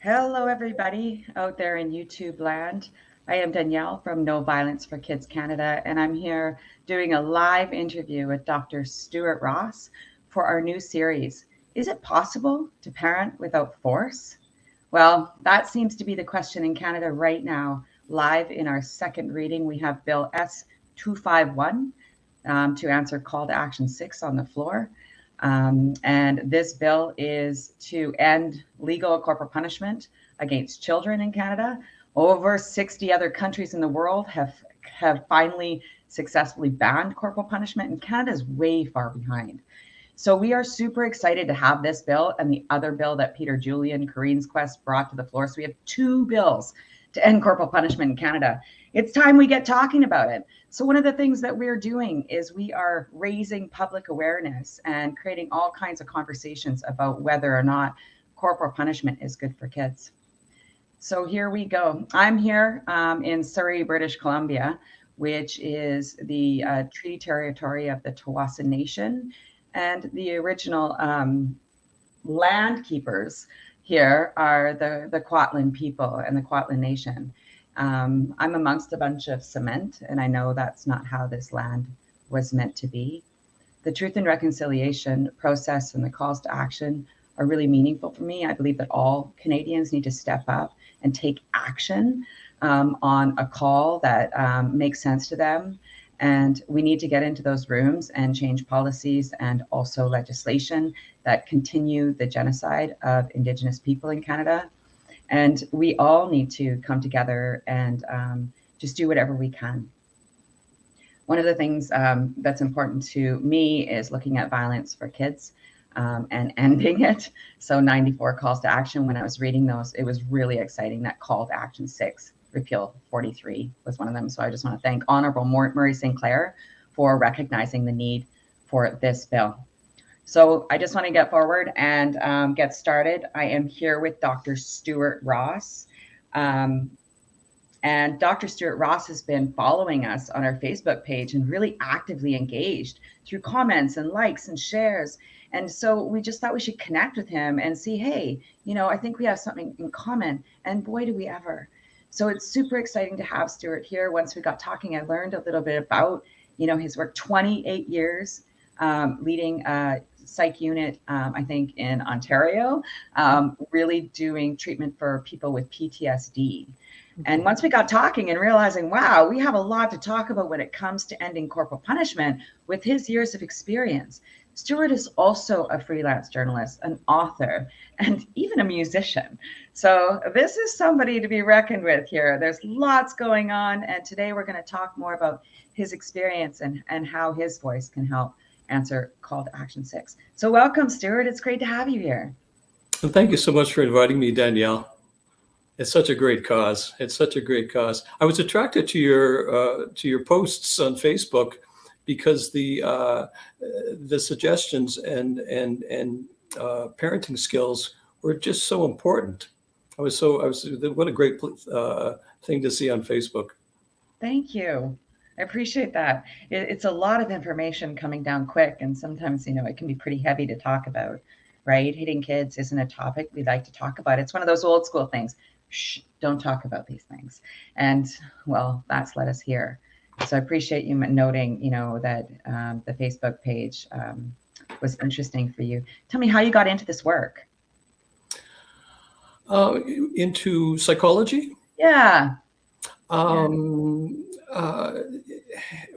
Hello, everybody out there in YouTube land. I am Danielle from No Violence for Kids Canada, and I'm here doing a live interview with Dr. Stuart Ross for our new series. Is it possible to parent without force? Well, that seems to be the question in Canada right now. Live in our second reading, we have Bill S251 to answer Call to Action 6 on the floor. And this bill is to end legal corporal punishment against children in Canada. Over 60 other countries in the world have finally successfully banned corporal punishment, and Canada is way far behind. So we are super excited to have this bill and the other bill that Peter Julian, Corrine's Quest brought to the floor. So we have two bills to end corporal punishment in Canada. It's time we get talking about it. So one of the things that we're doing is we are raising public awareness and creating all kinds of conversations about whether or not corporal punishment is good for kids. So here we go. I'm here in Surrey, British Columbia, which is the treaty territory of the Tsawwassen Nation. And the original land keepers here are the Kwantlen people and the Kwantlen Nation. I'm amongst a bunch of cement, and I know that's not how this land was meant to be. The truth and reconciliation process and the calls to action are really meaningful for me. I believe that all Canadians need to step up and take action on a call that makes sense to them. And we need to get into those rooms and change policies and also legislation that continue the genocide of Indigenous people in Canada. And we all need to come together and just do whatever we can. One of the things that's important to me is looking at violence for kids and ending it. So 94 calls to action, when I was reading those, it was really exciting. That call to action 6, repeal 43 was one of them. So I just want to thank Honorable Murray Sinclair for recognizing the need for this bill. So I just want to get forward and get started. I am here with Dr. Stuart Ross. And Dr. Stuart Ross has been following us on our Facebook page and really actively engaged through comments and likes and shares. And so we just thought we should connect with him and see, hey, I think we have something in common. And boy, do we ever. So it's super exciting to have Stuart here. Once we got talking, I learned a little bit about, his work, 28 years leading a psych unit, I think in Ontario, really doing treatment for people with PTSD. And once we got talking and realizing, wow, we have a lot to talk about when it comes to ending corporal punishment with his years of experience. Stuart is also a freelance journalist, an author, and even a musician. So this is somebody to be reckoned with here. There's lots going on. And today we're going to talk more about his experience and how his voice can help answer Call to Action 6. So welcome, Stuart. It's great to have you here. And thank you so much for inviting me, Danielle. It's such a great cause. It's such a great cause. I was attracted to your posts on Facebook because the suggestions and parenting skills were just so important. What a great thing to see on Facebook. Thank you. I appreciate that. It's a lot of information coming down quick, and sometimes, it can be pretty heavy to talk about, right? Hitting kids isn't a topic we like to talk about. It's one of those old school things. Shh, don't talk about these things. And well, that's led us here. So I appreciate you noting, that the Facebook page was interesting for you. Tell me how you got into this work. Into psychology? Yeah.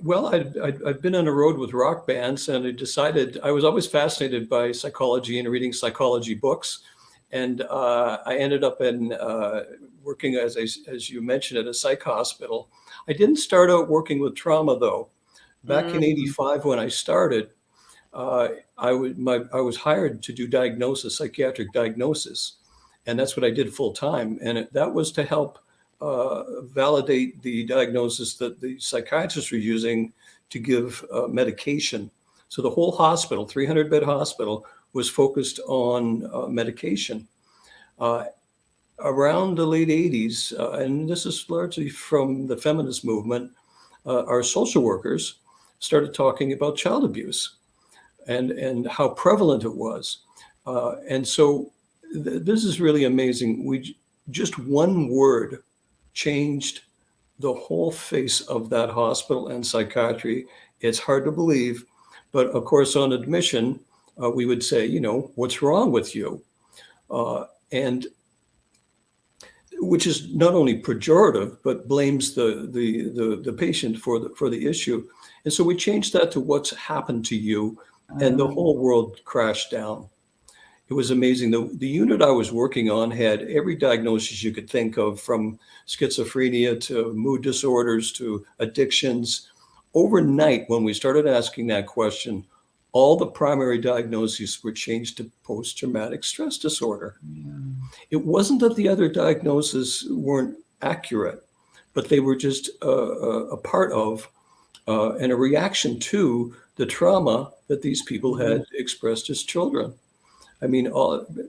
Well, I'd been on a road with rock bands, and I decided I was always fascinated by psychology and reading psychology books. And I ended up working, as you mentioned, at a psych hospital. I didn't start out working with trauma, though. Back in '85, when I started, I was hired to do psychiatric diagnosis. And that's what I did full time. And that was to help validate the diagnosis that the psychiatrists were using to give medication. So the whole hospital, 300-bed hospital, was focused on medication. Around the late 80s, and this is largely from the feminist movement, our social workers started talking about child abuse and how prevalent it was. And so this is really amazing. Just one word changed the whole face of that hospital and psychiatry. It's hard to believe, but of course, on admission, we would say, what's wrong with you? And which is not only pejorative, but blames the patient for the issue. And so we changed that to what's happened to you, and the whole world crashed down. It was amazing. The unit I was working on had every diagnosis you could think of, from schizophrenia to mood disorders to addictions. Overnight, when we started asking that question, all the primary diagnoses were changed to post-traumatic stress disorder. It wasn't that the other diagnoses weren't accurate, but they were just a part of and a reaction to the trauma that these people had expressed as children. I mean,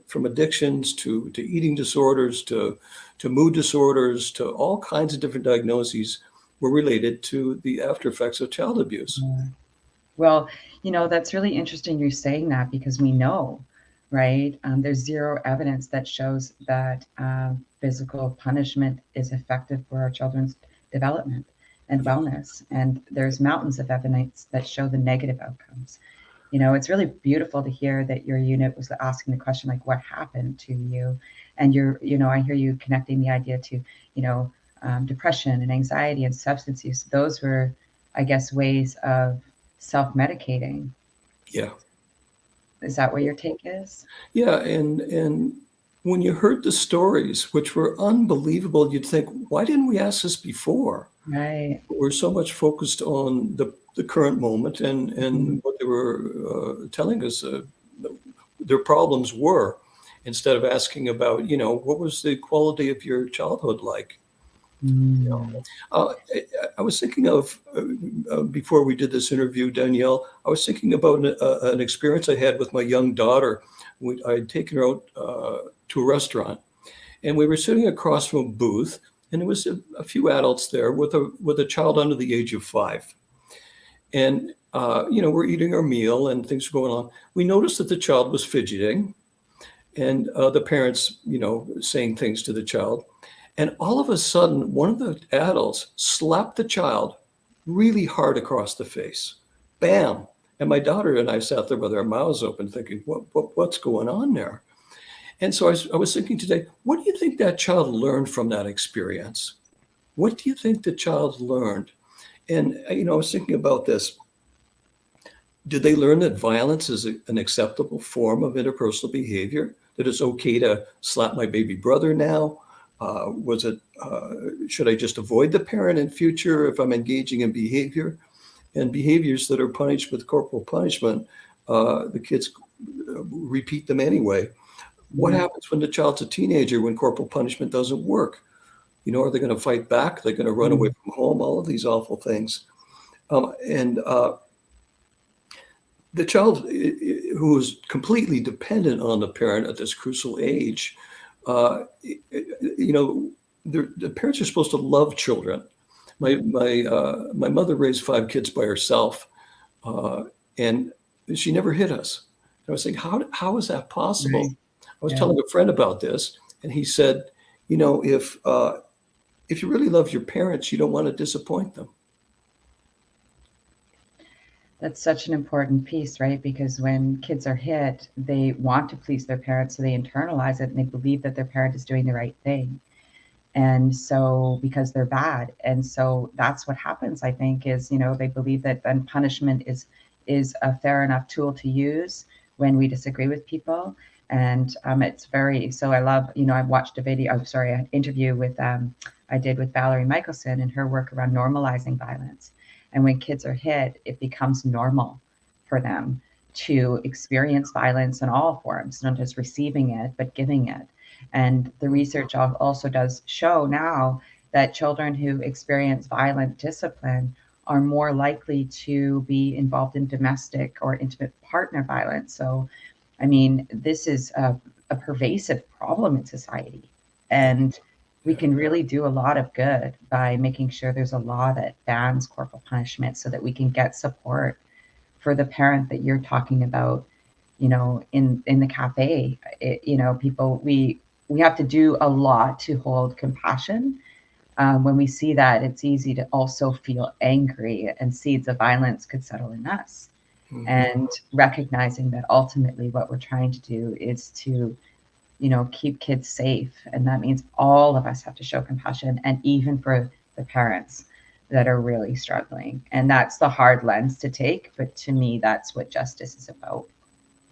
from addictions to eating disorders to mood disorders to all kinds of different diagnoses were related to the after effects of child abuse. Well, that's really interesting you're saying that, because we know, right? There's zero evidence that shows that physical punishment is effective for our children's development and wellness. And there's mountains of evidence that show the negative outcomes. It's really beautiful to hear that your unit was asking the question, like, what happened to you? And I hear you connecting the idea to, depression and anxiety and substance use. Those were, I guess, ways of self-medicating. Yeah. Is that what your take is? Yeah. And when you heard the stories, which were unbelievable, you'd think, why didn't we ask this before? Right. We're so much focused on the current moment and what they were telling us their problems were, instead of asking about, what was the quality of your childhood like? I was thinking of, before we did this interview, Danielle, I was thinking about an experience I had with my young daughter. I had taken her out to a restaurant, and we were sitting across from a booth, and there was a few adults there with a child under the age of 5. And, we're eating our meal and things were going on. We noticed that the child was fidgeting, and the parents, saying things to the child. And all of a sudden, one of the adults slapped the child really hard across the face. Bam. And my daughter and I sat there with our mouths open thinking, what's going on there? And so I was thinking today, what do you think that child learned from that experience? What do you think the child learned? And, I was thinking about this. Did they learn that violence is an acceptable form of interpersonal behavior? That it's okay to slap my baby brother now? Should I just avoid the parent in future if I'm engaging in behavior? And behaviors that are punished with corporal punishment, the kids repeat them anyway. What happens when the child's a teenager when corporal punishment doesn't work? Are they going to fight back? They're going to run away from home? All of these awful things. And the child who is completely dependent on the parent at this crucial age, the parents are supposed to love children. My mother raised 5 kids by herself, and she never hit us. I was saying, how is that possible? Right. I was telling a friend about this, and he said, if you really love your parents, you don't want to disappoint them. That's such an important piece, right? Because when kids are hit, they want to please their parents, so they internalize it and they believe that their parent is doing the right thing. And so, because they're bad. And so that's what happens, I think, is, they believe that then punishment is a fair enough tool to use when we disagree with people. And so I love, I watched an interview I did with Valerie Michelson and her work around normalizing violence. And when kids are hit, it becomes normal for them to experience violence in all forms, not just receiving it, but giving it. And the research also does show now that children who experience violent discipline are more likely to be involved in domestic or intimate partner violence. So, I mean, this is a pervasive problem in society. And we can really do a lot of good by making sure there's a law that bans corporal punishment so that we can get support for the parent that you're talking about in the cafe. People, we have to do a lot to hold compassion. When we see that, it's easy to also feel angry, and seeds of violence could settle in us. Mhm. And recognizing that ultimately what we're trying to do is to, keep kids safe. And that means all of us have to show compassion, and even for the parents that are really struggling. And that's the hard lens to take. But to me, that's what justice is about.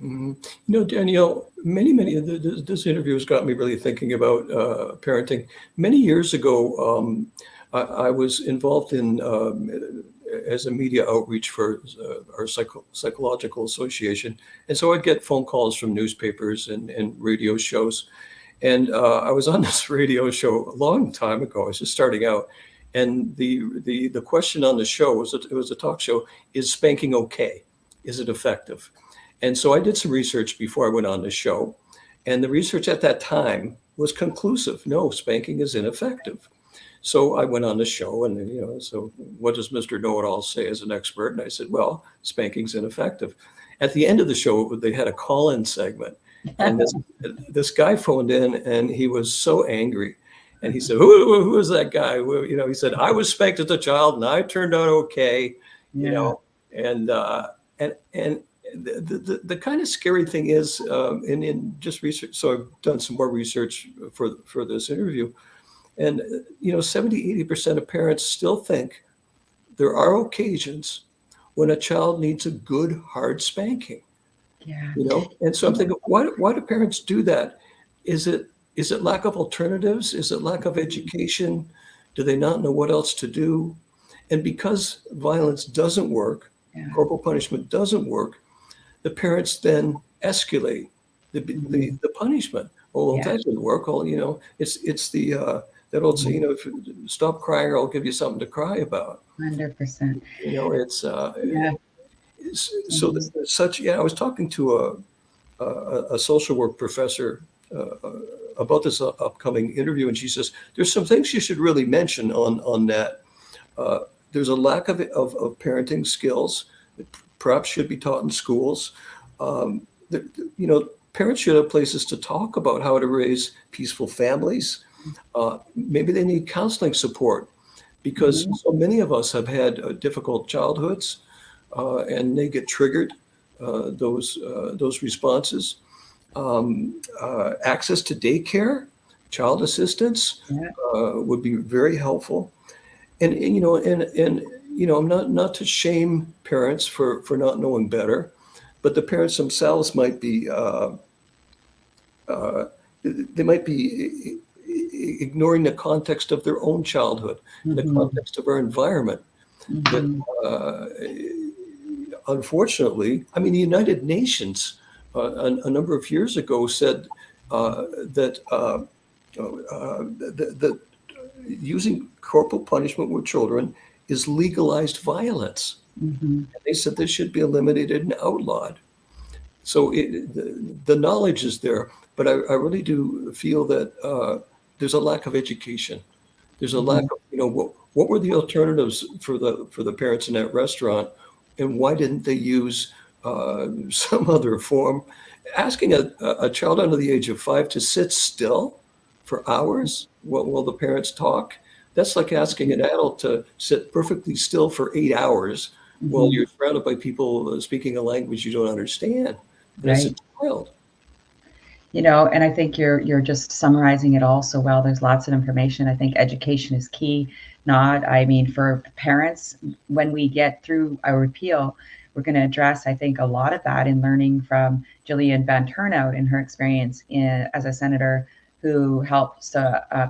Mhm. Danielle, many of this interview has got me really thinking about parenting. Many years ago, I was involved in as a media outreach for our psychological association, and so I'd get phone calls from newspapers and radio shows. And I was on this radio show a long time ago. I was just starting out, and the question on the show was, it was a talk show: is spanking okay? Is it effective? And so I did some research before I went on the show, and the research at that time was conclusive. No, spanking is ineffective. So I went on the show, and so what does Mr. Know-it-all say as an expert? And I said, well, spanking's ineffective. At the end of the show, they had a call-in segment, and this guy phoned in, and he was so angry, and he said, who is that guy? Well, he said, I was spanked as a child, and I turned out okay, Yeah. and and the kind of scary thing is, in just research. So I've done some more research for this interview, and 70-80% of parents still think there are occasions when a child needs a good hard spanking. Yeah. And so I'm thinking, why do parents do that? Is it lack of alternatives? Is it lack of education? Do they not know what else to do? And because violence doesn't work, Yeah. corporal punishment doesn't work, the parents then escalate the punishment. Oh, well, if Yeah. that didn't work, well, it's the that old saying, if you stop crying, or I'll give you something to cry about. 100%. It's Yeah. so there's such. Yeah, I was talking to a social work professor about this upcoming interview, and she says there's some things you should really mention on that. Uh, there's a lack of parenting skills that perhaps should be taught in schools. Um, Parents should have places to talk about how to raise peaceful families. Maybe they need counseling support, because Mhm. so many of us have had difficult childhoods, and they get triggered, those responses. Access to daycare, child assistance Yeah. would be very helpful. And not to shame parents for not knowing better, but the parents themselves might be uh, they might be ignoring the context of their own childhood, the Mhm. context of our environment. That Mhm. uh, unfortunately, I mean, the United Nations a number of years ago said that that using corporal punishment with children is legalized violence. Mhm. They said this should be eliminated and outlawed. So the knowledge is there, but I really do feel that there's a lack of education. There's a lack Mhm. of, what were the alternatives for the parents in that restaurant, and why didn't they use some other form? Asking a child under the age of 5 to sit still for hours while the parents talk, that's like asking an adult to sit perfectly still for 8 hours while Mhm. you're surrounded by people speaking a language you don't understand. And it's a Right. child. And I think you're just summarizing it all so well. There's lots of information. I think education is key. Not, I mean, for parents, when we get through a repeal, we're going to address, I think, a lot of that in learning from Gillian Van Turnout in her experience as a senator who helped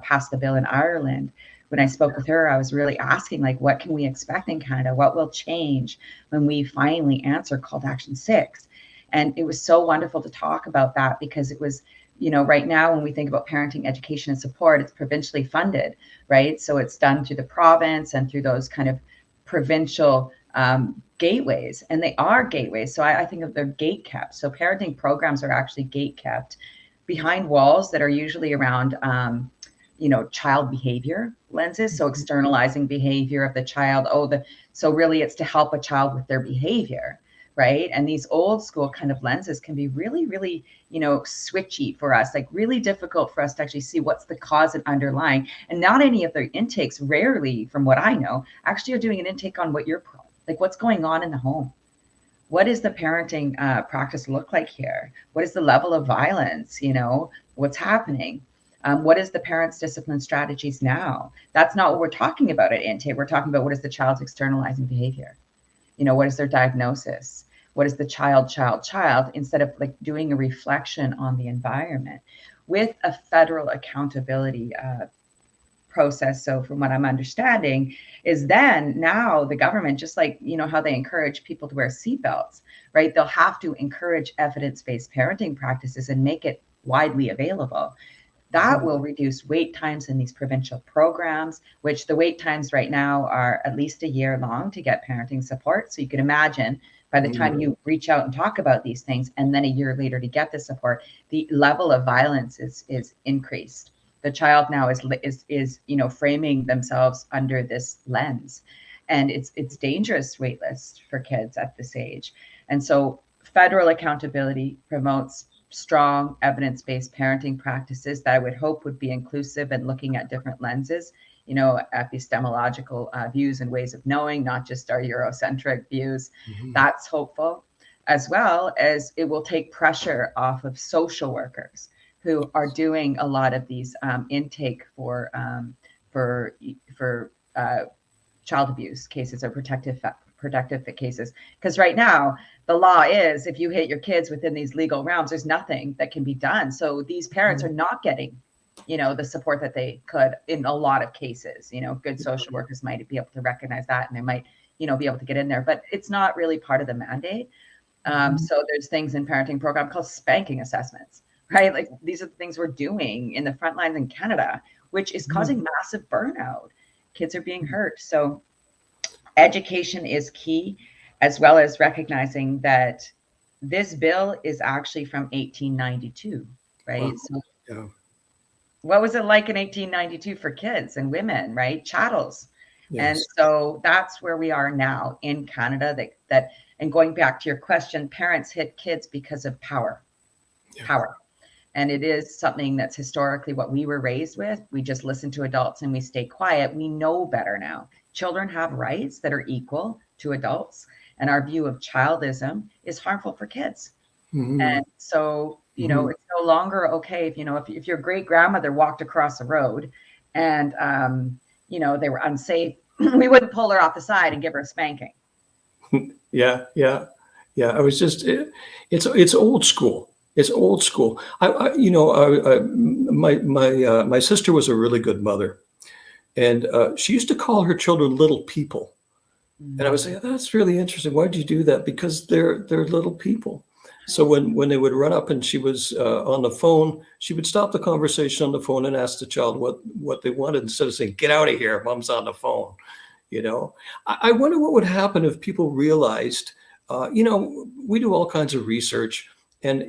pass the bill in Ireland. When I spoke with her, I was really asking, like, what can we expect in Canada? What will change when we finally answer Call to Action 6? And it was so wonderful to talk about that, because it was, right now when we think about parenting education and support, it's provincially funded, right? So it's done through the province and through those kind of provincial gateways, and they are gateways. So I think of they're gate kept. So parenting programs are actually gate kept behind walls that are usually around child behavior lenses, so externalizing behavior of the child. So really it's to help a child with their behavior. right? And these old school kind of lenses can be really, really, switchy for us, like really difficult for us to actually see what's the cause and underlying. And not any of their intakes, rarely, from what I know, actually are doing an intake on what's going on in the home. What is the parenting practice look like here? What is the level of violence? What's happening? What is the parents' discipline strategies now? That's not what we're talking about at intake. We're talking about what is the child's externalizing behavior. What is their diagnosis? What is the child, instead of like doing a reflection on the environment with a federal accountability process. So from what I'm understanding is then now the government, just like, how they encourage people to wear seatbelts, right? They'll have to encourage evidence-based parenting practices and make it widely available. That will reduce wait times in these provincial programs, which the wait times right now are at least a year long to get parenting support. So you can imagine by the time you reach out and talk about these things, and then a year later to get the support, the level of violence is increased. The child now is framing themselves under this lens, and it's dangerous wait list for kids at this age. And so federal accountability promotes strong evidence-based parenting practices that I would hope would be inclusive and looking at different lenses, epistemological views and ways of knowing, not just our Eurocentric views. That's hopeful, as well as it will take pressure off of social workers who are doing a lot of these intake for child abuse cases or protective cases. Because right now, the law is if you hit your kids within these legal realms, there's nothing that can be done. So these parents are not getting, the support that they could in a lot of cases. Good social workers might be able to recognize that, and they might, be able to get in there, but it's not really part of the mandate. So there's things in parenting program called spanking assessments, right? Like these are the things we're doing in the front lines in Canada, which is causing massive burnout. Kids are being hurt. So education is key, as well as recognizing that this bill is actually from 1892, right? Wow. So what was it like in 1892 for kids and women, right? Chattels. Yes. And so that's where we are now in Canada, that and going back to your question, parents hit kids because of power. And it is something that's historically what we were raised with. We just listen to adults and we stay quiet. We know better now. Children have rights that are equal to adults, and our view of childism is harmful for kids. And so, it's no longer okay if your great grandmother walked across the road and, they were unsafe, we wouldn't pull her off the side and give her a spanking. Yeah. I was just, it's old school. It's old school. My sister was a really good mother, and she used to call her children little people. And I was like, that's really interesting. Why did you do that? Because they're little people. So when they would run up and she was on the phone, she would stop the conversation on the phone and ask the child what they wanted, instead of saying, "Get out of here, mom's on the phone." I wonder what would happen if people realized, we do all kinds of research, and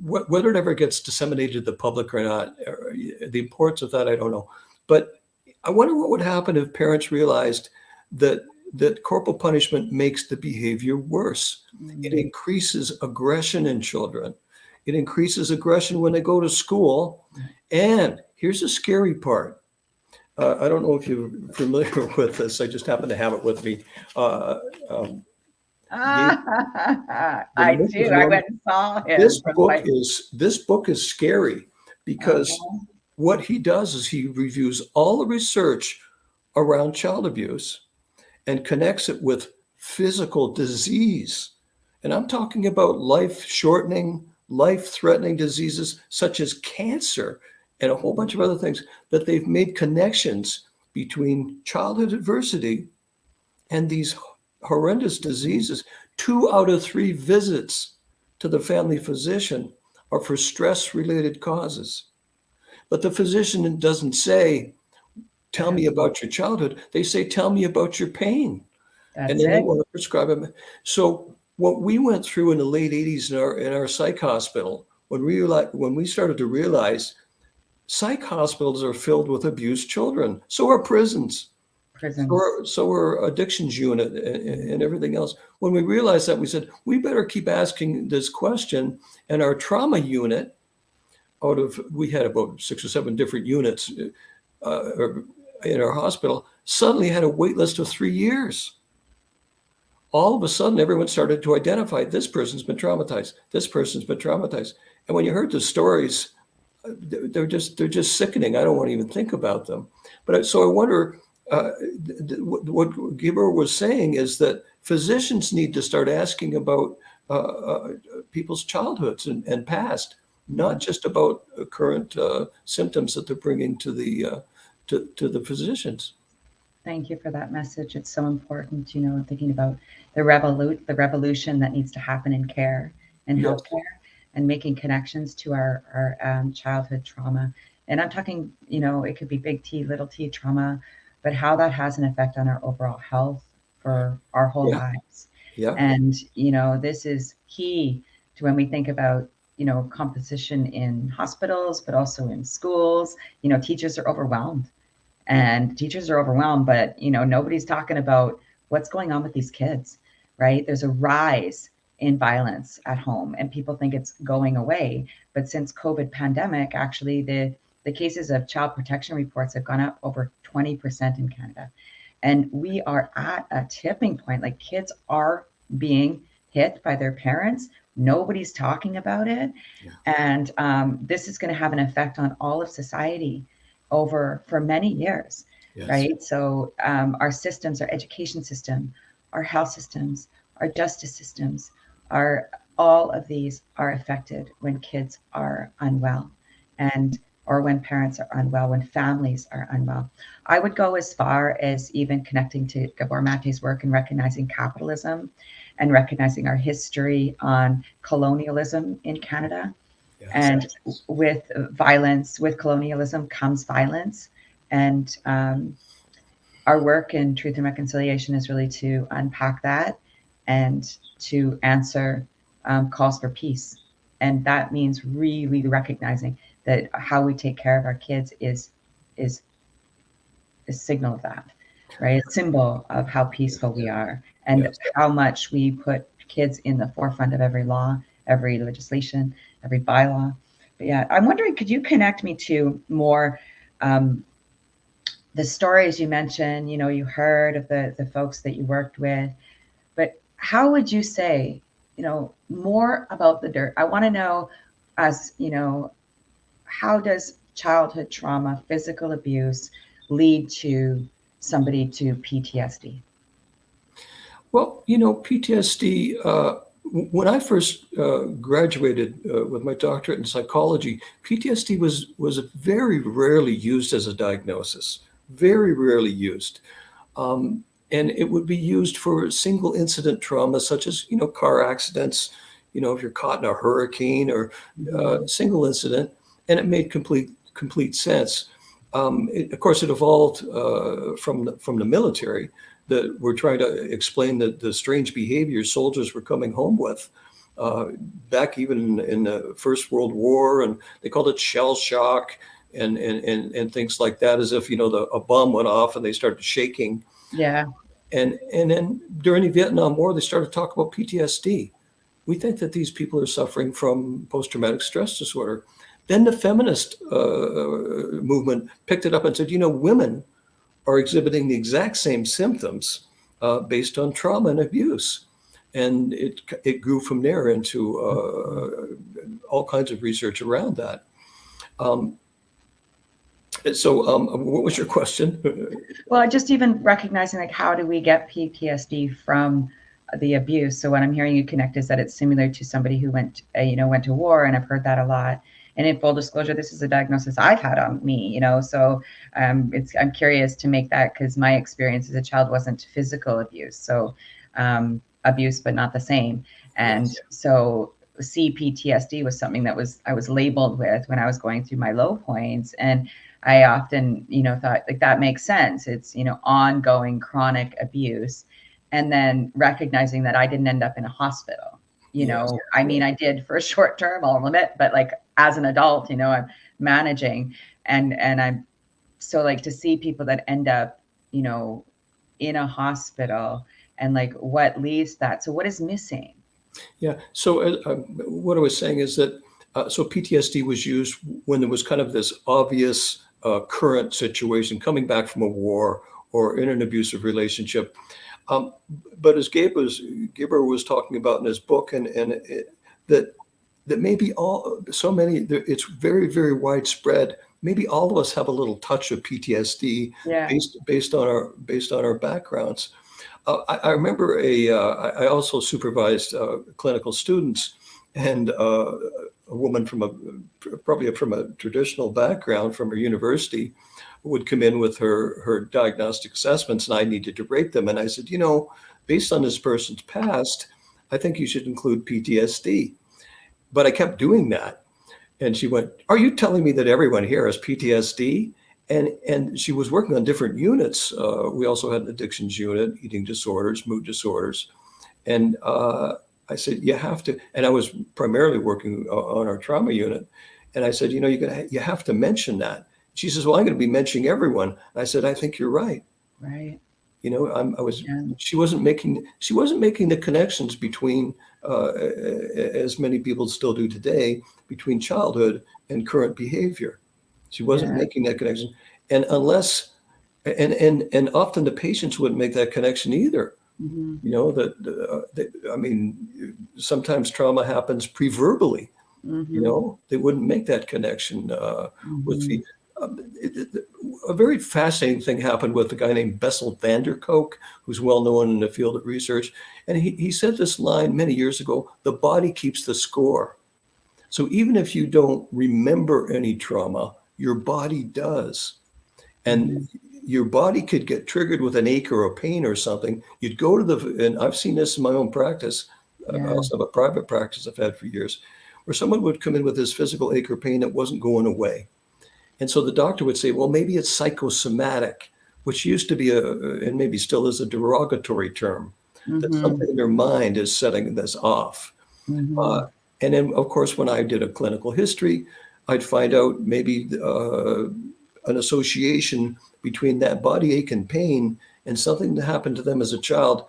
whether it ever gets disseminated to the public or not, the importance of that, I don't know. But I wonder what would happen if parents realized that corporal punishment makes the behavior worse. It increases aggression in children. It increases aggression when they go to school. And here's the scary part. I don't know if you're familiar with this. I just happen to have it with me. I do. I went and saw him. This book is scary because what he does is he reviews all the research around child abuse and connects it with physical disease. And I'm talking about life-shortening, life-threatening diseases such as cancer and a whole bunch of other things, that they've made connections between childhood adversity and these horrendous diseases. 2 out of 3 visits to the family physician are for stress-related causes. But the physician doesn't say, "Tell me about your childhood." They say, "Tell me about your pain." And then they want to prescribe them. So what we went through in the late 80s in our psych hospital, when we started to realize psych hospitals are filled with abused children, so are prisons. prisons. So we're addictions unit and everything else. When we realized that, we said, we better keep asking this question. And our trauma unit, we had about 6 or 7 different units in our hospital, suddenly had a wait list of 3 years. All of a sudden, everyone started to identify this person's been traumatized. This person's been traumatized. And when you heard the stories, they're just sickening. I don't want to even think about them. But so I wonder, what Gibber was saying is that physicians need to start asking about people's childhoods and past, not just about current symptoms that they're bringing to the physicians. Thank you for that message. It's so important, thinking about the revolution that needs to happen in care and Yes. healthcare, and making connections to our childhood trauma. And I'm talking, it could be big T, little t trauma, but how that has an effect on our overall health for our whole Yeah. lives. Yeah. And, this is key to when we think about, composition in hospitals, but also in schools. Teachers are overwhelmed. And teachers are overwhelmed, but nobody's talking about what's going on with these kids, right? There's a rise in violence at home, and people think it's going away. But since COVID pandemic, actually the cases of child protection reports have gone up over 20% in Canada. And we are at a tipping point. Like, kids are being hit by their parents. Nobody's talking about it. Yeah. And this is going to have an effect on all of society for many years, Yes. right? So our systems, our education system, our health systems, our justice systems, all of these are affected when kids are unwell, or when parents are unwell, when families are unwell. I would go as far as even connecting to Gabor Mate's work and recognizing capitalism and recognizing our history on colonialism in Canada. Yes. And with violence, with colonialism comes violence. And our work in Truth and Reconciliation is really to unpack that and to answer calls for peace. And that means really recognizing that how we take care of our kids is a signal of that, right? A symbol of how peaceful we are, and Yes. how much we put kids in the forefront of every law, every legislation, every bylaw. But yeah, I'm wondering, could you connect me to more the stories you mentioned? You heard of the folks that you worked with, but how would you say, more about the dirt? I want to know, how does childhood trauma, physical abuse, lead to somebody to PTSD? Well, PTSD, when I first graduated with my doctorate in psychology, PTSD was very rarely used as a diagnosis, very rarely used. And it would be used for single incident trauma, such as, car accidents, if you're caught in a hurricane or single incident, and it made complete sense. Of course, it evolved from the military, that we're trying to explain the strange behaviors soldiers were coming home with back even in the First World War, and they called it shell shock and things like that, as if a bomb went off and they started shaking. Yeah. And then during the Vietnam War, they started talking about PTSD. We think that these people are suffering from post-traumatic stress disorder. Then the feminist movement picked it up and said, women are exhibiting the exact same symptoms based on trauma and abuse. And it grew from there into all kinds of research around that. So what was your question? Well, just even recognizing, like, how do we get PTSD from the abuse? So what I'm hearing you connect is that it's similar to somebody who went to war, and I've heard that a lot. And in full disclosure, this is a diagnosis I've had on me, so I'm curious to make that, because my experience as a child wasn't physical abuse, so abuse, but not the same. And Yes. so CPTSD was something that I was labeled with when I was going through my low points. And I often, thought, like, that makes sense. It's, ongoing chronic abuse. And then recognizing that I didn't end up in a hospital, Yes. I mean, I did for a short term, I'll admit, but like, as an adult, I'm managing, and I'm so, like, to see people that end up, you know, in a hospital, and like what leads to that? So what is missing? Yeah. So what I was saying is that so PTSD was used when there was kind of this obvious current situation coming back from a war or in an abusive relationship. Um, but as Gaber was talking about in his book, that maybe it's very, very widespread. Maybe all of us have a little touch of PTSD Yeah. based on our backgrounds. I remember I also supervised clinical students, and a woman probably from a traditional background from her university would come in with her diagnostic assessments, and I needed to rate them. And I said, based on this person's past, I think you should include PTSD. But I kept doing that. And she went, "Are you telling me that everyone here has PTSD?" And she was working on different units. We also had an addictions unit, eating disorders, mood disorders. And I said, "You have to." And I was primarily working on our trauma unit. And I said, you have to mention that." She says, "Well, I'm going to be mentioning everyone." And I said, "I think you're right." Right. I was. Yeah. She wasn't making the connections between, as many people still do today, between childhood and current behavior. She wasn't Yeah. making that connection, and and often the patients wouldn't make that connection either. Hmm. I mean, sometimes trauma happens pre-verbally. Hmm. They wouldn't make that connection with Hmm. the. A very fascinating thing happened with a guy named Bessel van der Kolk, who's well known in the field of research. And he said this line many years ago: "The body keeps the score." So even if you don't remember any trauma, your body does. And Hmm. your body could get triggered with an ache or a pain or something. You'd go to and I've seen this in my own practice. I Yeah. also have a private practice I've had for years, where someone would come in with this physical ache or pain that wasn't going away. And so the doctor would say, "Well, maybe it's psychosomatic," which used to be and maybe still is, a derogatory term, that Hmm. something in their mind is setting this off. Uh, Hmm. and then, of course, when I did a clinical history, I'd find out maybe an association between that body ache and pain and something that happened to them as a child,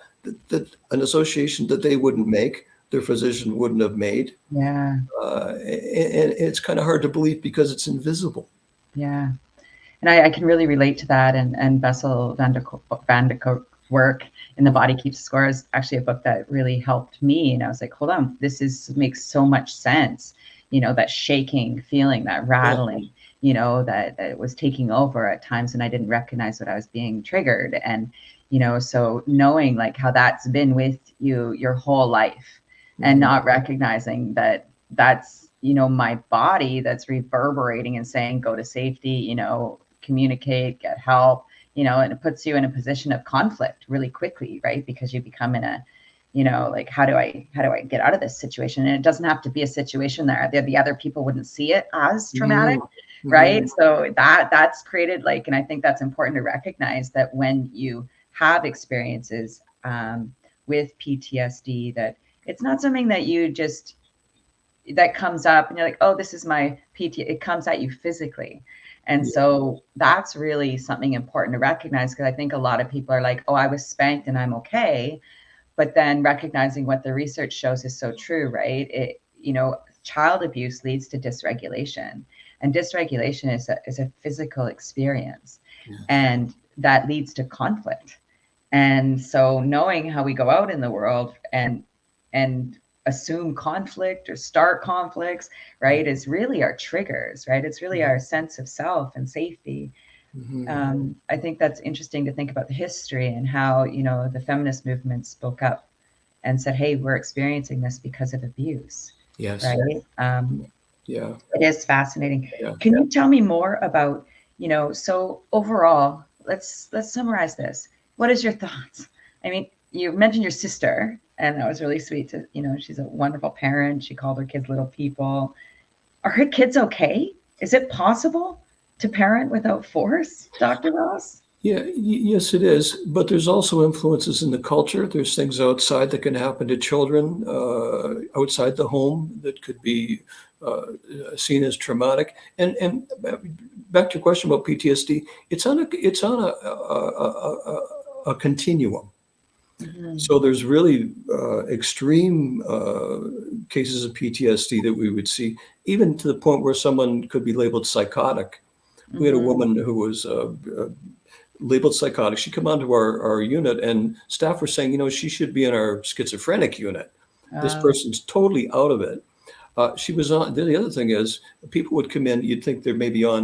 that an association that they wouldn't make, their physician wouldn't have made. Yeah. And it's kind of hard to believe because it's invisible. Yeah. And I can really relate to that. And Bessel van der Kolk's work in The Body Keeps Score is actually a book that really helped me. And I was like, hold on, makes so much sense. That shaking feeling, that Yeah. rattling, that it was taking over at times, and I didn't recognize that I was being triggered. And, so knowing like how that's been with you your whole life, and Mhm. not recognizing that that's, my body that's reverberating and saying, go to safety, communicate, get help, and it puts you in a position of conflict really quickly, right? Because you become in a, like, how do I get out of this situation? And it doesn't have to be a situation that the other people wouldn't see it as traumatic, Mhm. right? Mhm. So that's created like, and I think that's important to recognize that when you have experiences with PTSD, that it's not something that you just that comes up and you're like, oh, this is my PT. It comes at you physically. And Yeah. so that's really something important to recognize, because I think a lot of people are like, oh, I was spanked and I'm okay. But then recognizing what the research shows is so true, right? Child abuse leads to dysregulation, and dysregulation is a physical experience, Yes. and that leads to conflict. And so knowing how we go out in the world and assume conflict or start conflicts, right, is really our triggers, right? It's really our sense of self and safety. Mhm. I think that's interesting to think about the history and how, the feminist movement spoke up and said, hey, we're experiencing this because of abuse, Yes. right? Yeah. It is fascinating. Yeah. Can you tell me more about, so overall, let's summarize this. What is your thoughts? I mean, you mentioned your sister, and that was really sweet to, she's a wonderful parent. She called her kids little people. Are her kids okay? Is it possible to parent without force, Dr. Ross? Yeah, yes, it is. But there's also influences in the culture. There's things outside that can happen to children outside the home that could be seen as traumatic. And back to your question about PTSD, it's on a continuum. Mhm. So there's really extreme cases of PTSD that we would see, even to the point where someone could be labeled psychotic. We had a Mhm. woman who was labeled psychotic. She came onto our unit, and staff were saying, she should be in our schizophrenic unit. This Oh. person's totally out of it. She was on. The other thing is, people would come in. You'd think they may be on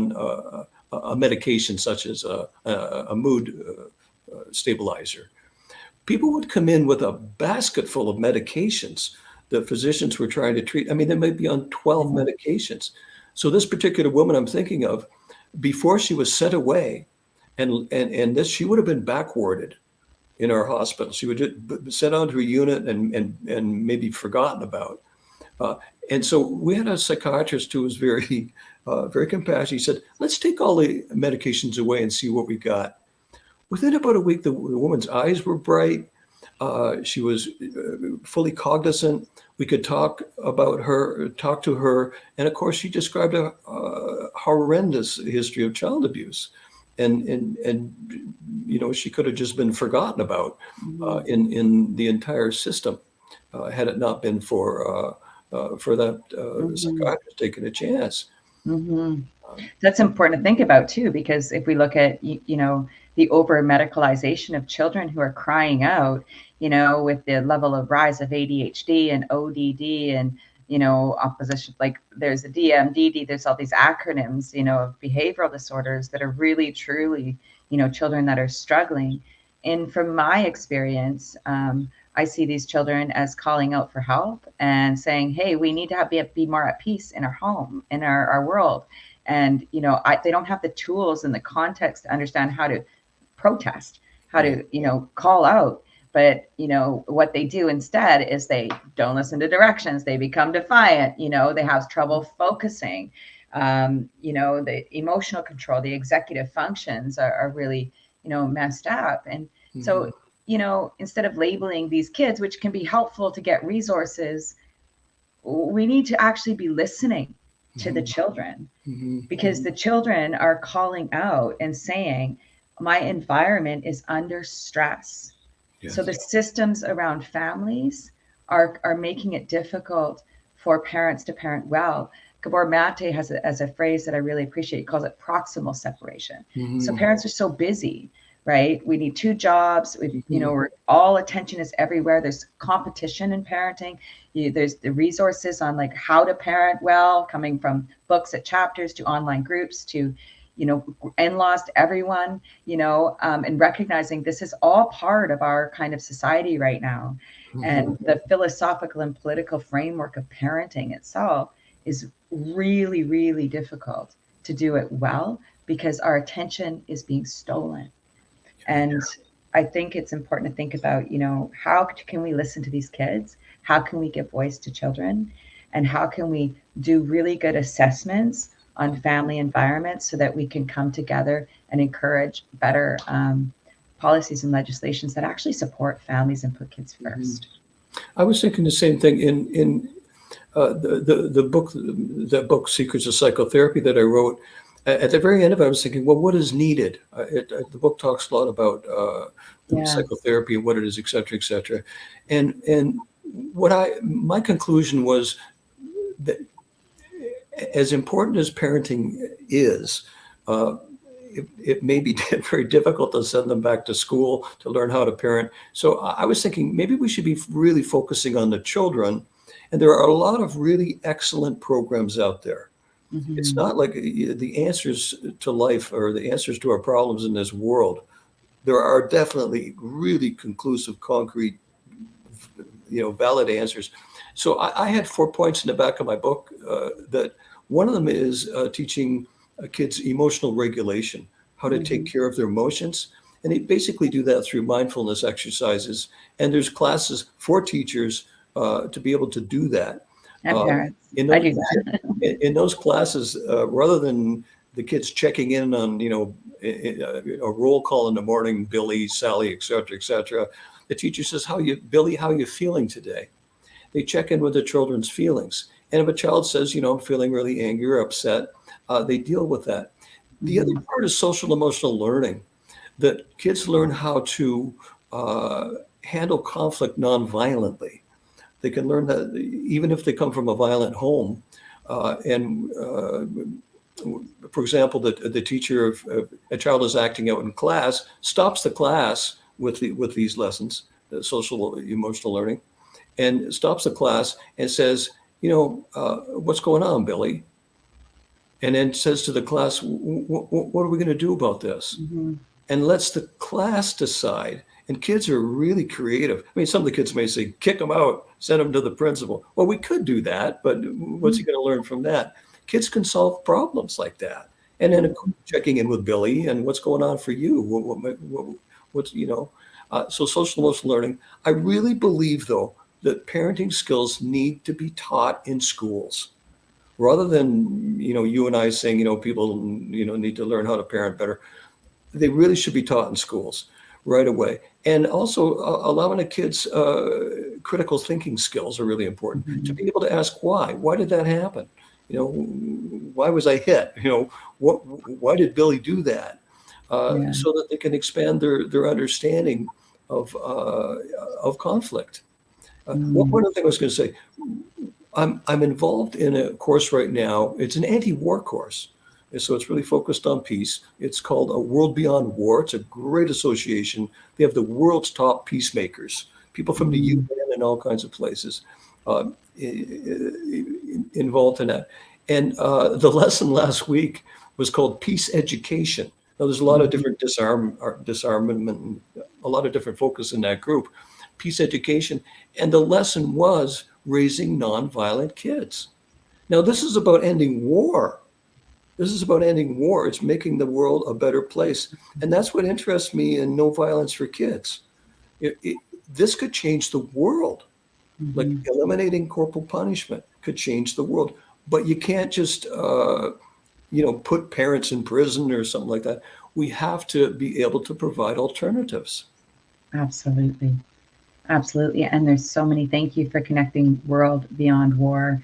a medication such as a mood stabilizer. People would come in with a basket full of medications that physicians were trying to treat. I mean, they might be on 12 Mhm. medications. So this particular woman I'm thinking of, before she was sent away, and this, she would have been backwarded in our hospital. She would just be sent onto a unit and maybe forgotten about. Uh, and so we had a psychiatrist who was very, very compassionate. He said, let's take all the medications away and see what we got. Within about a week, the woman's eyes were bright. She was fully cognizant. We could talk to her. And of course, she described a horrendous history of child abuse. And she could have just been forgotten about Mhm. in the entire system had it not been for that Mhm. psychiatrist taking a chance. Mhm. Um, That's important to think about too, because if we look at, the over medicalization of children who are crying out, with the level of rise of ADHD and ODD and, opposition, like there's a DMDD, there's all these acronyms, of behavioral disorders that are really, truly, children that are struggling. And from my experience, I see these children as calling out for help and saying, hey, we need to be more at peace in our home, in our world. And, they don't have the tools and the context to understand how to protest, how yeah. to, call out. But, what they do instead is they don't listen to directions. They become defiant, they have trouble focusing. The emotional control, the executive functions are really, messed up. And so, Mhm. instead of labeling these kids, which can be helpful to get resources, we need to actually be listening to the Mhm. children, Mhm. because the children are calling out and saying, my environment is under stress. So the Yes. systems around families are making it difficult for parents to parent well. Gabor Mate has a phrase that I really appreciate. He calls it proximal separation. So Mhm. parents are so busy, right? We need two jobs. Mhm. We're all attention is everywhere. There's competition in parenting. There's the resources on like how to parent well, coming from books at chapters to online groups to, in-laws to everyone, and recognizing this is all part of our kind of society right now. Mhm. And the philosophical and political framework of parenting itself is really, really difficult to do it well because our attention is being stolen. And I think it's important to think about, how can we listen to these kids? How can we give voice to children? And how can we do really good assessments on family environments so that we can come together and encourage better policies and legislations that actually support families and put kids Mhm. first? I was thinking the same thing in the book, that book, Secrets of Psychotherapy, that I wrote. At the very end of it, I was thinking, well, what is needed? The book talks a lot about Yeah. psychotherapy and what it is, et cetera, et cetera. And my conclusion was that as important as parenting is, uh, it may be very difficult to send them back to school to learn how to parent. So I was thinking maybe we should be really focusing on the children. And there are a lot of really excellent programs out there. It's Hmm. not like the answers to life or the answers to our problems in this world. There are definitely really conclusive, concrete, valid answers. So I had 4 points in the back of my book that one of them is teaching kids emotional regulation, how to take Hmm. care of their emotions. And they basically do that through mindfulness exercises. And there's classes for teachers to be able to do that. And Uh, parents, in I those do that. in those classes, rather than the kids checking in on a roll call in the morning, Billy, Sally, et cetera, the teacher says, Billy, how you feeling today? They check in with the children's feelings. And if a child says, I'm feeling really angry or upset, they deal with that. The other Mhm. part is social emotional learning, that kids learn how to handle conflict nonviolently. They can learn that even if they come from a violent home, and for example, the teacher of a child is acting out in class, stops the class with these lessons, social emotional learning, and stops the class and says, what's going on, Billy? And then says to the class, what are we going to do about this? Mhm. And lets the class decide. And kids are really creative. I mean, some of the kids may say, kick them out, send them to the principal. Well, we could do that, but what's he going to learn from that? Kids can solve problems like that. And then checking in with Billy and what's going on for you. What's, so social emotional learning. I really believe, though, that parenting skills need to be taught in schools rather than, you and I saying, people, need to learn how to parent better. They really should be taught in schools right away. And also allowing the kids critical thinking skills are really important to Mhm. be able to ask why. Why did that happen? Why was I hit? Why did Billy do that? Yeah. So that they can expand their understanding of conflict. Mm. One other thing I was going to say, I'm involved in a course right now. It's an anti-war course. And so it's really focused on peace. It's called A World Beyond War. It's a great association. They have the world's top peacemakers, people from the Mm. UN and all kinds of places uh, involved in that. And the lesson last week was called Peace Education. Now, there's a lot of Mhm. different disarmament, a lot of different focus in that group. Peace Education. And the lesson was raising nonviolent kids. Now, this is about ending war. This is about ending war. It's making the world a better place. And that's what interests me in No Violence for Kids. This could change the world. Like Mhm. eliminating corporal punishment could change the world. But you can't just, put parents in prison or something like that. We have to be able to provide alternatives. Absolutely. Absolutely. And there's so many. Thank you for connecting World Beyond War.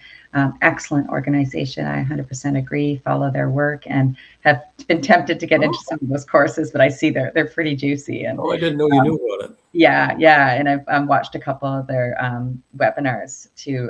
Excellent organization. I 100% agree. Follow their work and have been tempted to get into Oh, some of those courses, but I see they're pretty juicy. And oh, I didn't know you um, knew about it. yeah, yeah. And I've watched a couple of their webinars too.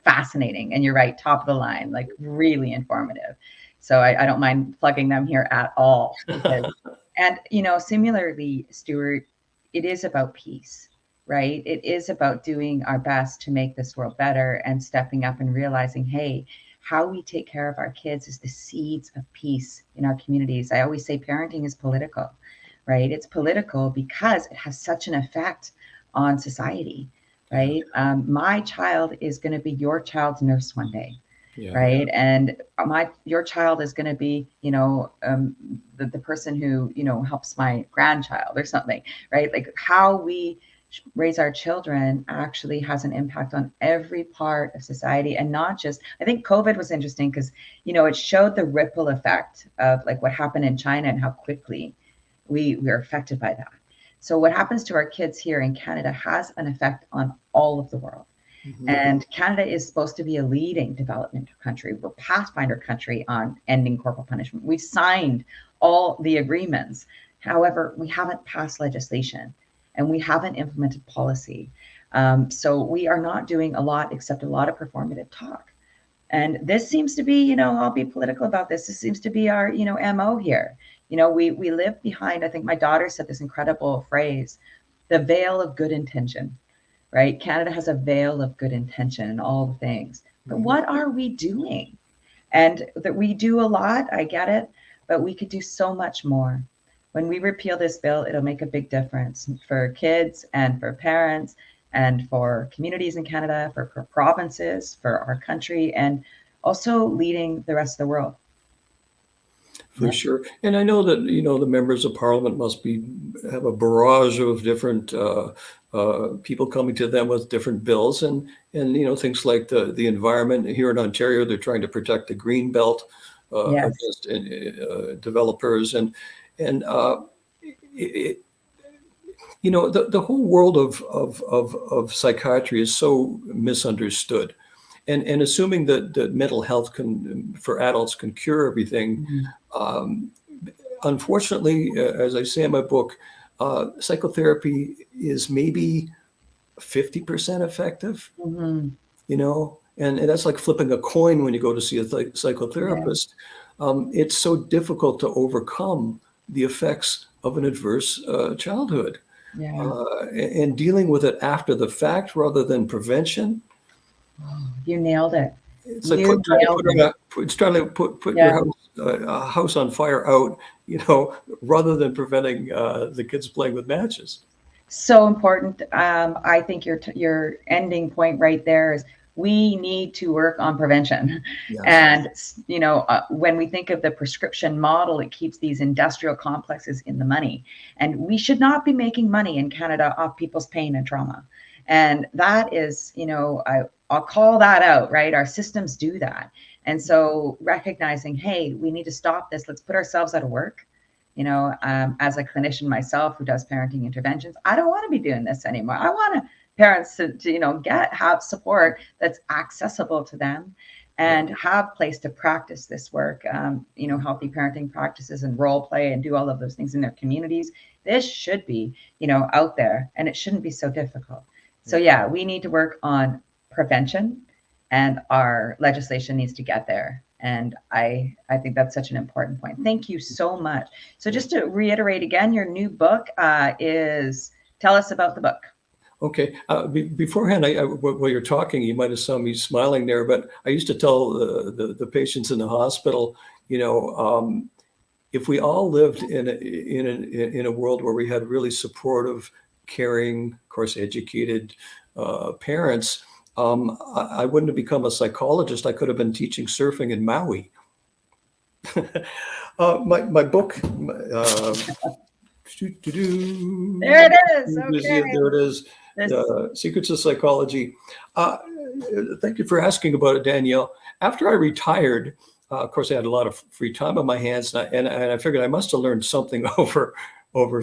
Fascinating. And you're right, top of the line, like really informative. So I don't mind plugging them here at all because, and similarly, Stuart, it is about peace, right? It is about doing our best to make this world better and stepping up and realizing, hey, how we take care of our kids is the seeds of peace in our communities. I always say parenting is political, right? It's political because it has such an effect on society, Yeah, right? My child is going to be your child's nurse one day, yeah. right? And your child is going to be, the person who helps my grandchild or something, right? Like how we raise our children actually has an impact on every part of society, and not just. I think COVID was interesting because it showed the ripple effect of like what happened in China and how quickly we are affected by that. So what happens to our kids here in Canada has an effect on all of the world. Mhm. And Canada is supposed to be a leading development country. We're pathfinder country on ending corporal punishment. We've signed all the agreements. However, we haven't passed legislation and we haven't implemented policy. So we are not doing a lot except a lot of performative talk. And this seems to be, I'll be political about this. This seems to be our, MO here. We live behind, I think my daughter said this incredible phrase, the veil of good intention, right? Canada has a veil of good intention and all the things. But Mhm. what are we doing? And that we do a lot, I get it, but we could do so much more. When we repeal this bill, it'll make a big difference for kids and for parents and for communities in Canada, for provinces, for our country, and also leading the rest of the world. For Yeah. sure. And I know that, the members of parliament must have a barrage of different people coming to them with different bills and things like the environment here in Ontario. They're trying to protect the green belt Yes. against developers and it, the whole world of psychiatry is so misunderstood. And assuming that mental health for adults can cure everything, Mhm. um, unfortunately, as I say in my book, psychotherapy is maybe 50% effective, Mhm. and that's like flipping a coin when you go to see a Yeah. psychotherapist. It's so difficult to overcome the effects of an adverse childhood, Yeah. and dealing with it after the fact rather than prevention. Oh, you nailed it. It's like You trying to nailed it. it's trying to put your Yeah. house on fire out, rather than preventing the kids playing with matches. So important. I think your ending point right there is we need to work on prevention. Yes. And when we think of the prescription model, it keeps these industrial complexes in the money, and we should not be making money in Canada off people's pain and trauma. And that is, I'll call that out, right? Our systems do that. And so recognizing, hey, we need to stop this. Let's put ourselves out of work. As a clinician myself who does parenting interventions, I don't want to be doing this anymore. I want parents to have support that's accessible to them and have place to practice this work, healthy parenting practices and role play and do all of those things in their communities. This should be, out there, and it shouldn't be so difficult. So yeah, we need to work on prevention, and our legislation needs to get there. And I think that's such an important point. Thank you so much. So just to reiterate again, your new book is, tell us about the book. Okay. Beforehand, while you're talking, you might have saw me smiling there, but I used to tell the patients in the hospital, if we all lived in a world where we had really supportive, caring, of course, educated parents, I wouldn't have become a psychologist. I could have been teaching surfing in Maui. My book. There it is. Okay. There it is. Secrets of Psychology. Thank you for asking about it, Danielle. After I retired, of course, I had a lot of free time on my hands, and I figured I must have learned something over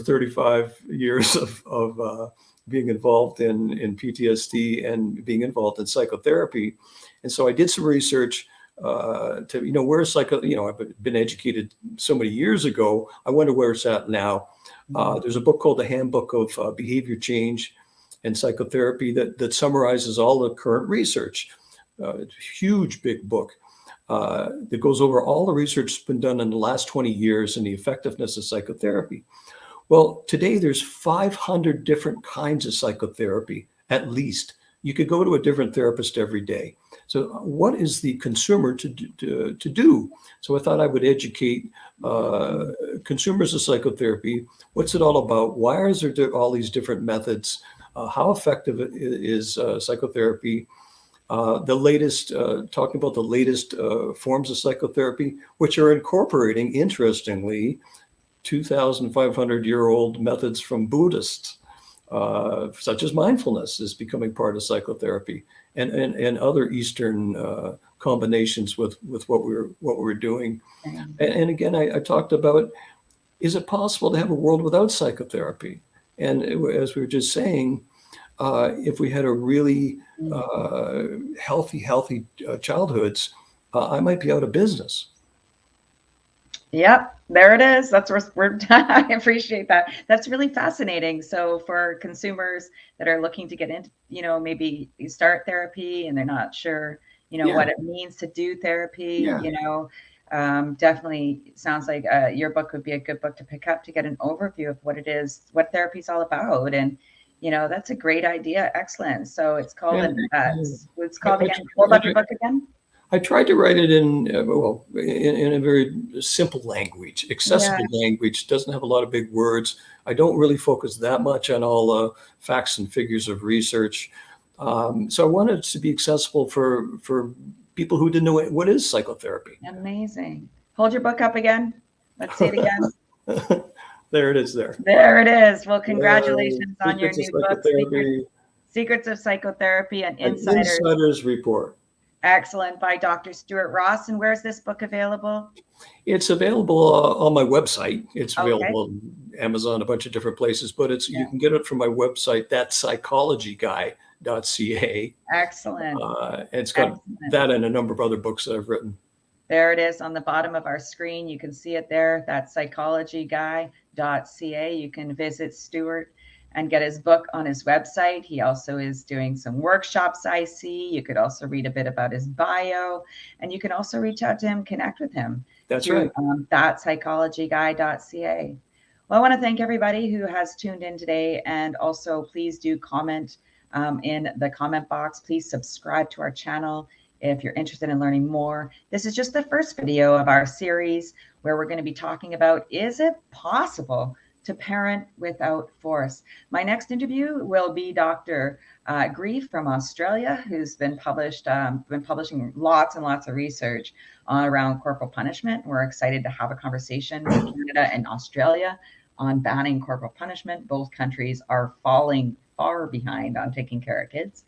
35 years of being involved in PTSD and being involved in psychotherapy. And so I did some research to, where I've been educated so many years ago. I wonder where it's at now. There's a book called The Handbook of Behavior Change and Psychotherapy that summarizes all the current research. It's a huge, big book that goes over all the research that's been done in the last 20 years and the effectiveness of psychotherapy. Well, today there's 500 different kinds of psychotherapy, at least. You could go to a different therapist every day. So what is the consumer to do? So I thought I would educate consumers of psychotherapy. What's it all about? Why is there all these different methods? How effective is psychotherapy? The latest, talking about the latest forms of psychotherapy, which are incorporating, interestingly, 2,500-year-old methods from Buddhists, such as mindfulness is becoming part of psychotherapy, and other Eastern combinations with what we're doing. And again, I talked about, is it possible to have a world without psychotherapy? And as we were just saying, if we had a really healthy childhoods, I might be out of business. Yep, there it is. That's where we're I appreciate that. That's really fascinating. So for consumers that are looking to get into, maybe start therapy and they're not sure, what it means to do therapy, definitely sounds like your book would be a good book to pick up to get an overview of what it is, what therapy is all about. And, that's a great idea. Excellent. So it's called, it's called again. What about your book again? I tried to write it in a very simple language, accessible language. Doesn't have a lot of big words. I don't really focus that much on all the facts and figures of research. So I wanted it to be accessible for people who didn't know what is psychotherapy. Amazing. Hold your book up again. Let's see it again. There it is. There it is. Well, congratulations on your new book, Secrets of Psychotherapy, an Insider's Report. Excellent, by Dr. Stuart Ross. And where's this book available? It's available on my website. It's available on Amazon, a bunch of different places, but you can get it from my website, that's psychologyguy.ca. Excellent. It's got that and a number of other books that I've written. There it is on the bottom of our screen. You can see it there. That's psychologyguy.ca. You can visit Stuart and get his book on his website. He also is doing some workshops, I see. You could also read a bit about his bio, and you can also reach out to him, connect with him through that psychologyguy.ca. Well, I want to thank everybody who has tuned in today, and also please do comment in the comment box. Please subscribe to our channel if you're interested in learning more. This is just the first video of our series where we're going to be talking about, is it possible to parent without force? My next interview will be Dr. Grief from Australia, who's been publishing lots and lots of research around corporal punishment. We're excited to have a conversation with Canada and Australia on banning corporal punishment. Both countries are falling far behind on taking care of kids.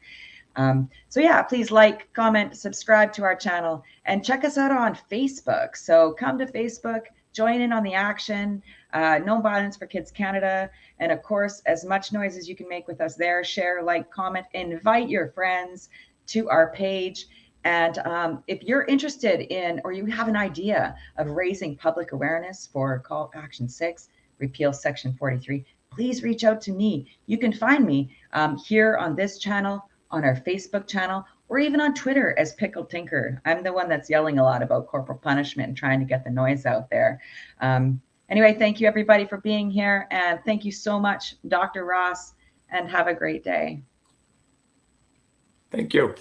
So yeah, please like, comment, subscribe to our channel, and check us out on Facebook. So come to Facebook, join in on the action, No Violence for Kids Canada. And of course, as much noise as you can make with us there, share, like, comment, invite your friends to our page. And if you're interested in, or you have an idea of raising public awareness for Call Action 6, repeal Section 43, please reach out to me. You can find me here on this channel, on our Facebook channel, or even on Twitter as Pickled Tinker. I'm the one that's yelling a lot about corporal punishment and trying to get the noise out there. Anyway, thank you everybody for being here. And thank you so much, Dr. Ross, and have a great day. Thank you.